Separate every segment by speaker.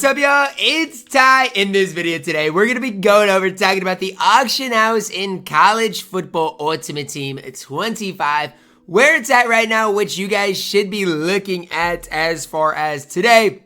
Speaker 1: What's up, y'all? It's Ty. In this video today, we're going to be going over talking about the auction house in College Football Ultimate Team 25, where it's at right now, which you guys should be looking at as far as today.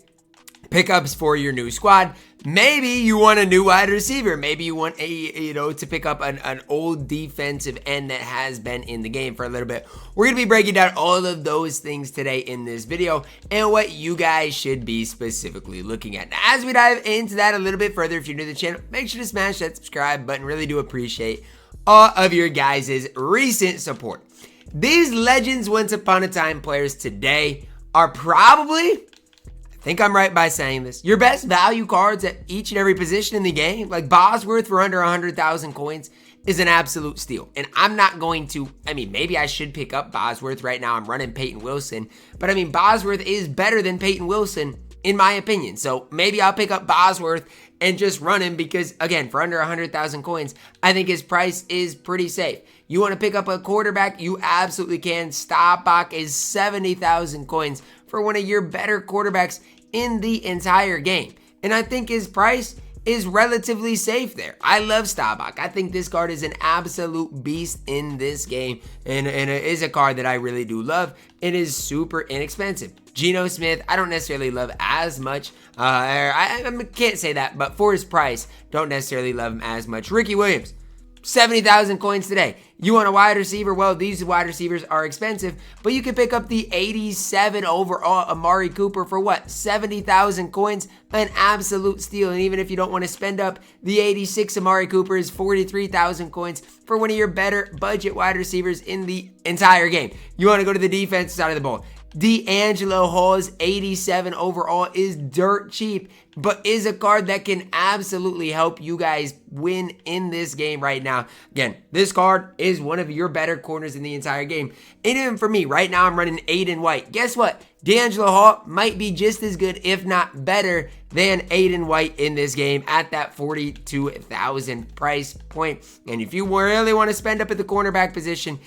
Speaker 1: Pickups for your new squad. Maybe you want a new wide receiver. Maybe you want to pick up an old defensive end that has been in the game for a little bit. We're going to be breaking down all of those things today in this video and what you guys should be specifically looking at. Now, as we dive into that a little bit further, if you're new to the channel, make sure to smash that subscribe button. Really do appreciate all of your guys' recent support. These Legends Once Upon a Time players today are probably, I think I'm right by saying this, your best value cards at each and every position in the game. Like Bosworth for under 100,000 coins is an absolute steal. And I'm not going to, maybe I should pick up Bosworth right now. I'm running Peyton Wilson. But Bosworth is better than Peyton Wilson in my opinion. So maybe I'll pick up Bosworth and just run him because, again, for under 100,000 coins, I think his price is pretty safe. You want to pick up a quarterback? You absolutely can. Staubach is 70,000 coins for one of your better quarterbacks in the entire game. And I think his price is relatively safe there. I love Staubach. I think this card is an absolute beast in this game. And it is a card that I really do love. It is super inexpensive. Geno Smith, I don't necessarily love as much. I can't say that, but for his price, don't necessarily love him as much. Ricky Williams, 70,000 coins today. You want a wide receiver? Well, these wide receivers are expensive, but you can pick up the 87 overall Amari Cooper for what? 70,000 coins? An absolute steal. And even if you don't want to spend up, the 86 Amari Cooper is 43,000 coins for one of your better budget wide receivers in the entire game. You want to go to the defense side of the ball. D'Angelo Hall's 87 overall is dirt cheap, but is a card that can absolutely help you guys win in this game right now. Again, this card is one of your better corners in the entire game. And even for me, right now I'm running Aiden White. Guess what? D'Angelo Hall might be just as good, if not better, than Aiden White in this game at that 42,000 price point. And if you really want to spend up at the cornerback position,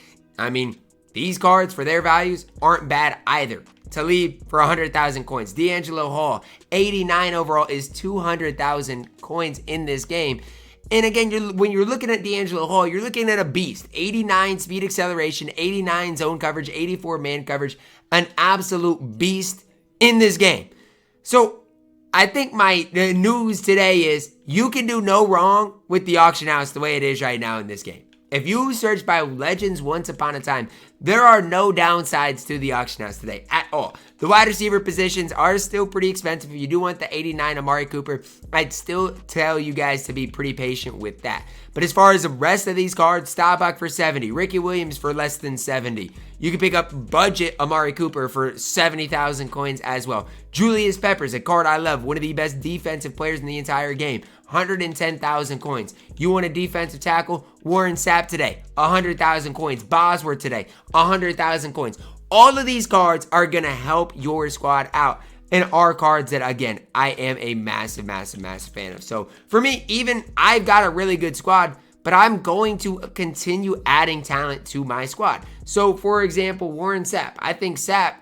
Speaker 1: these cards for their values aren't bad either. Talib for 100,000 coins. D'Angelo Hall, 89 overall is 200,000 coins in this game. And again, when you're looking at D'Angelo Hall, you're looking at a beast. 89 speed acceleration, 89 zone coverage, 84 man coverage. An absolute beast in this game. So I think my news today is you can do no wrong with the auction house the way it is right now in this game. If you search by Legends Once Upon a Time, there are no downsides to the auction house today at all. The wide receiver positions are still pretty expensive. If you do want the 89 Amari Cooper, I'd still tell you guys to be pretty patient with that. But as far as the rest of these cards, Staubach for 70, Ricky Williams for less than 70. You can pick up budget Amari Cooper for 70,000 coins as well. Julius Peppers, a card I love, one of the best defensive players in the entire game. 110,000 coins. You want a defensive tackle? Warren Sapp today, 100,000 coins. Bosworth today, 100,000 coins. All of these cards are going to help your squad out and are cards that, again, I am a massive fan of. So for me, even I've got a really good squad, but I'm going to continue adding talent to my squad. So for example, Warren Sapp. I think Sapp,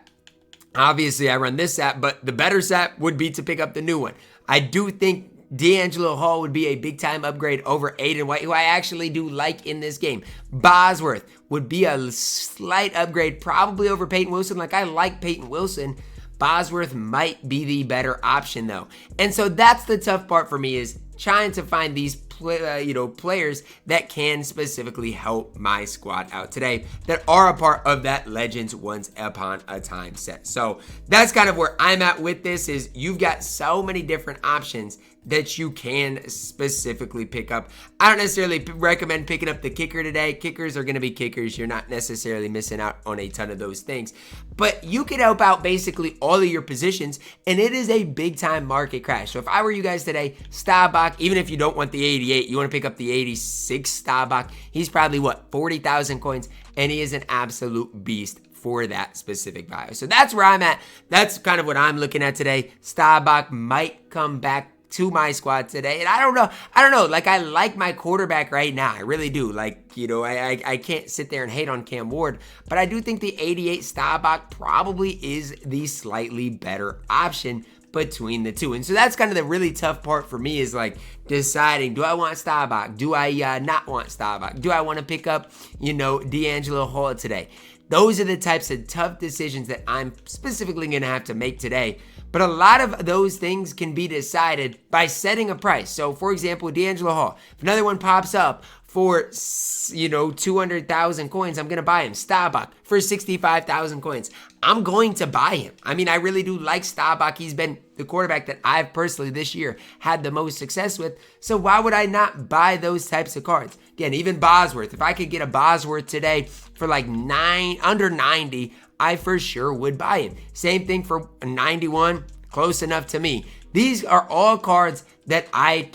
Speaker 1: obviously I run this Sapp, but the better Sapp would be to pick up the new one. I do think D'Angelo Hall would be a big-time upgrade over Aiden White, who I actually do like in this game. Bosworth would be a slight upgrade, probably over Peyton Wilson. Like, I like Peyton Wilson. Bosworth might be the better option, though. And so that's the tough part for me, is trying to find these players that can specifically help my squad out today, that are a part of that Legends Once Upon a Time set. So that's kind of where I'm at with this, is you've got so many different options that you can specifically pick up. I don't necessarily recommend picking up the kicker today. Kickers are going to be kickers. You're not necessarily missing out on a ton of those things. But you can help out basically all of your positions, and it is a big-time market crash. So if I were you guys today, Staubach, even if you don't want the 88, you want to pick up the 86 Staubach. He's probably, 40,000 coins, and he is an absolute beast for that specific value. So that's where I'm at. That's kind of what I'm looking at today. Staubach might come back to my squad today. And I don't know. Like, I like my quarterback right now. I really do. Like, I can't sit there and hate on Cam Ward, but I do think the 88 Staubach probably is the slightly better option between the two. And so that's kind of the really tough part for me, is like deciding, do I want Staubach? Do I not want Staubach? Do I want to pick up, D'Angelo Hall today? Those are the types of tough decisions that I'm specifically going to have to make today. But a lot of those things can be decided by setting a price. So, for example, D'Angelo Hall, if another one pops up for, 200,000 coins, I'm going to buy him. Staubach for 65,000 coins, I'm going to buy him. I mean, I really do like Staubach. He's been the quarterback that I've personally this year had the most success with. So why would I not buy those types of cards? Again, even Bosworth. If I could get a Bosworth today for like under 90, I for sure would buy him. Same thing for 91, close enough to me. These are all cards that I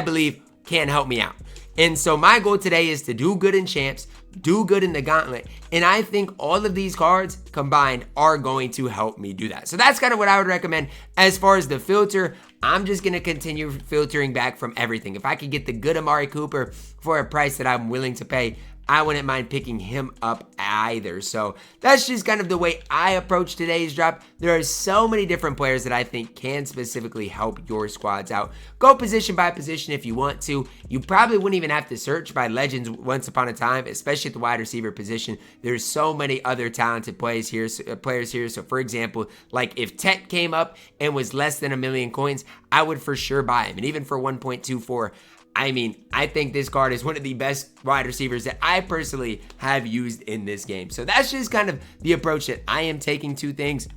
Speaker 1: believe can help me out. And so my goal today is to do good in champs, do good in the gauntlet. And I think all of these cards combined are going to help me do that. So that's kind of what I would recommend. As far as the filter, I'm just going to continue filtering back from everything. If I could get the good Amari Cooper for a price that I'm willing to pay, I wouldn't mind picking him up either. So that's just kind of the way I approach today's drop. There are so many different players that I think can specifically help your squads out. Go position by position if you want to. You probably wouldn't even have to search by legends once upon a time, especially at the wide receiver position. There's so many other talented players here. So for example, like if Tech came up and was less than 1 million coins, I would for sure buy him. And even for 1.24, I mean, I think this card is one of the best wide receivers that I personally have used in this game. So that's just kind of the approach that I am taking to things.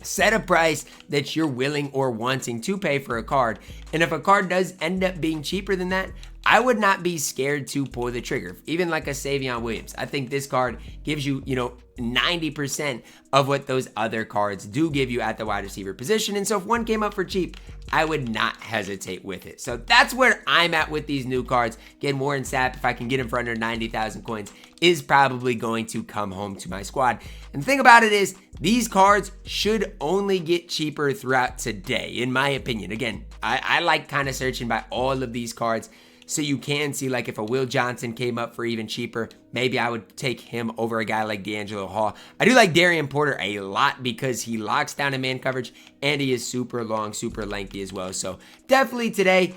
Speaker 1: Set a price that you're willing or wanting to pay for a card. And if a card does end up being cheaper than that, I would not be scared to pull the trigger. Even like a Savion Williams. I think this card gives you, 90% of what those other cards do give you at the wide receiver position. And so if one came up for cheap, I would not hesitate with it. So that's where I'm at with these new cards. Again, Warren Sapp, if I can get him for under 90,000 coins, is probably going to come home to my squad. And the thing about it is, these cards should only get cheaper throughout today, in my opinion. Again, I like kind of searching by all of these cards, so you can see, like, if a Will Johnson came up for even cheaper, maybe I would take him over a guy like D'Angelo Hall. I do like Darian Porter a lot because he locks down in man coverage and he is super long, super lengthy as well. So definitely today,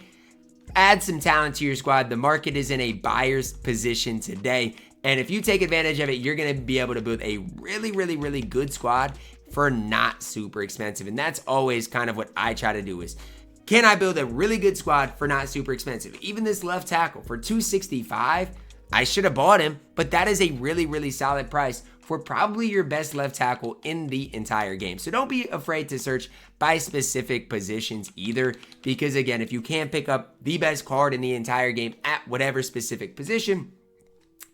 Speaker 1: add some talent to your squad. The market is in a buyer's position today. And if you take advantage of it, you're going to be able to build a really, really, really good squad for not super expensive. And that's always kind of what I try to do is, can I build a really good squad for not super expensive? Even this left tackle for 265, I should have bought him, but that is a really, really solid price for probably your best left tackle in the entire game. So don't be afraid to search by specific positions either, because again, if you can't pick up the best card in the entire game at whatever specific position,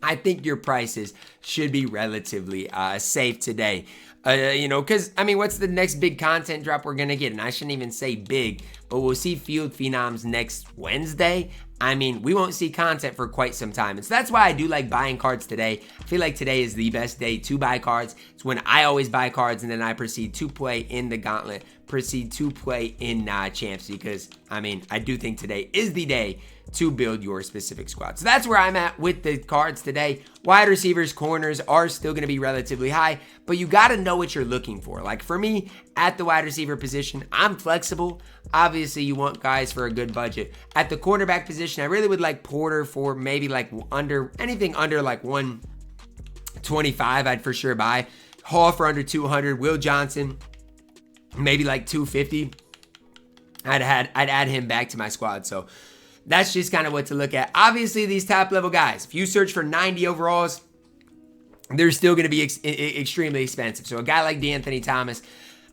Speaker 1: I think your prices should be relatively safe today. Because, I mean, what's the next big content drop we're going to get? And I shouldn't even say big, but we'll see Field Phenoms next Wednesday. I mean, we won't see content for quite some time. And so that's why I do like buying cards today. I feel like today is the best day to buy cards. It's when I always buy cards and then I proceed to play in the gauntlet, proceed to play in champs, because, I mean, I do think today is the day to build your specific squad. So that's where I'm at with the cards today. Wide receivers, corners are still going to be relatively high, but you got to know what you're looking for. Like for me, at the wide receiver position, I'm flexible. Obviously, you want guys for a good budget. At the cornerback position, I really would like Porter for maybe like anything under like 125, I'd for sure buy. Hall for under 200. Will Johnson, maybe like 250. I'd add him back to my squad. So that's just kind of what to look at. Obviously, these top level guys, if you search for 90 overalls, they're still going to be extremely expensive. So a guy like DeAnthony Thomas,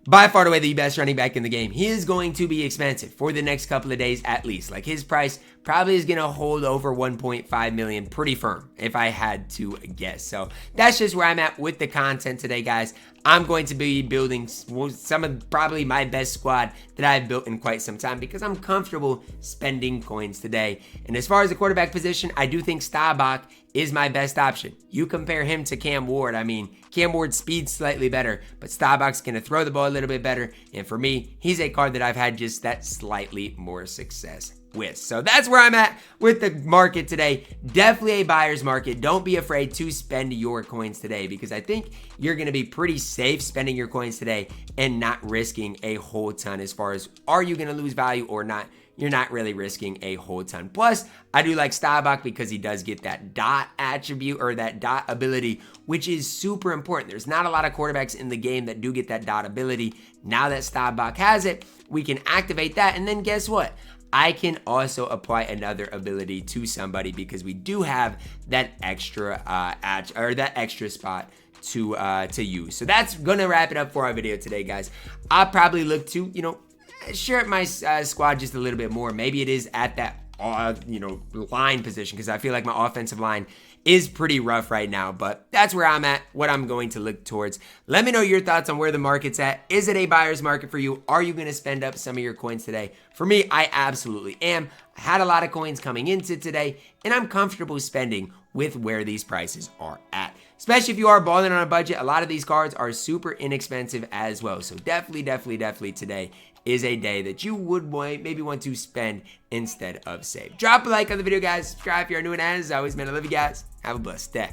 Speaker 1: by far and away the best running back in the game, he is going to be expensive for the next couple of days at least. Like his price probably is going to hold over 1.5 million pretty firm if I had to guess. So that's just where I'm at with the content today, guys. I'm going to be building some of probably my best squad that I've built in quite some time because I'm comfortable spending coins today. And as far as the quarterback position, I do think Staubach is my best option. You compare him to Cam Ward. I mean, Cam Ward's speed's slightly better, but Staubach's going to throw the ball a little bit better. And for me, he's a card that I've had just that slightly more success with. So that's where I'm at with the market today. Definitely a buyer's market. Don't be afraid to spend your coins today, because I think you're going to be pretty safe spending your coins today and not risking a whole ton. As far as, are you going to lose value or not? You're not really risking a whole ton. Plus, I do like Staubach because he does get that dot attribute, or that dot ability, which is super important. There's not a lot of quarterbacks in the game that do get that dot ability. Now that Staubach has it, we can activate that, and then guess what? I can also apply another ability to somebody, because we do have that extra that extra spot to use. So that's gonna wrap it up for our video today, guys. I'll probably look to, share up my squad just a little bit more. Maybe it is at that line position, because I feel like my offensive line is pretty rough right now, but that's where I'm at, what I'm going to look towards. Let me know your thoughts on where the market's at. Is it a buyer's market for you? Are you going to spend up some of your coins today? For me, I absolutely am. I had a lot of coins coming into today, and I'm comfortable spending with where these prices are at. Especially if you are balling on a budget, a lot of these cards are super inexpensive as well. So definitely today is a day that you would maybe want to spend instead of save. Drop a like on the video, guys. Subscribe if you're new, and as always, man, I love you guys. Have a blessed day.